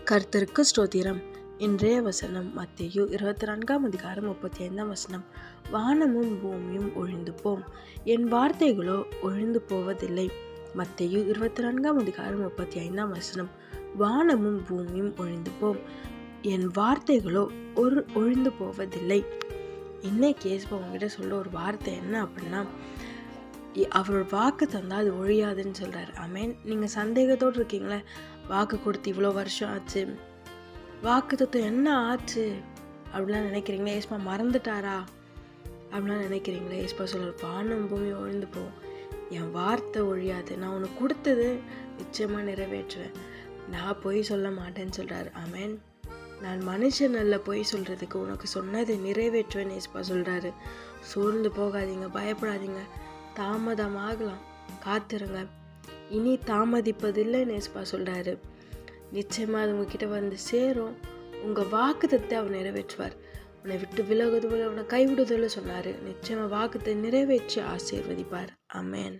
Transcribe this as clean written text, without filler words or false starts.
கர்த்தருக்கு ஸ்தோத்திரம். இன்றைய வசனம் மத்தேயு 24:35. வானமும் பூமியும் ஒழிந்து போம், என் வார்த்தைகளோ ஒழிந்து போவதில்லை. மத்தேயு 24:35. வானமும் பூமியும் ஒழிந்து போம், என் வார்த்தைகளோ ஒழிந்து போவதில்லை. இன்னைக்கு ஏசப்பா உங்ககிட்ட சொல்ல ஒரு வார்த்தை என்ன அப்படின்னா, அவரோட வாக்கு தந்தால் அது ஒழியாதுன்னு சொல்கிறார். ஆமேன். நீங்கள் சந்தேகத்தோடு இருக்கீங்களே, வாக்கு கொடுத்து இவ்வளோ வருஷம் ஆச்சு, வாக்கு தத்துவம் என்ன ஆச்சு அப்படிலாம் நினைக்கிறீங்களே, ஏசப்பா மறந்துட்டாரா அப்படிலாம் நினைக்கிறீங்களே. ஏசப்பா சொல்கிறார், வானம் பூமி ஒழிந்து போகும், என் வார்த்தை ஒழியாது. நான் உனக்கு கொடுத்தது நிச்சயமாக நிறைவேற்றுவேன், நான் பொய் சொல்ல மாட்டேன்னு சொல்கிறார். ஆமேன். நான் மனுஷன் அல்ல பொய் சொல்கிறதுக்கு, உனக்கு சொன்னதை நிறைவேற்றுவேன்னு ஏசப்பா சொல்கிறாரு. சோர்ந்து போகாதீங்க, பயப்படாதீங்க. தாமதமாகலாம், காத்துருங்க, இனி தாமதிப்பதில்லைன்னு ஏசப்பா சொல்கிறாரு. நிச்சயமாக அது உங்ககிட்ட வந்து சேரும். உங்கள் வாக்குத்தத்தை அவர் நிறைவேற்றுவார். உன்னை விட்டு விலகுவதில்லை, உன்னை கைவிடுதல் சொன்னார். நிச்சயமாக வாக்குத்தை நிறைவேற்றி ஆசீர்வதிப்பார். ஆமென்.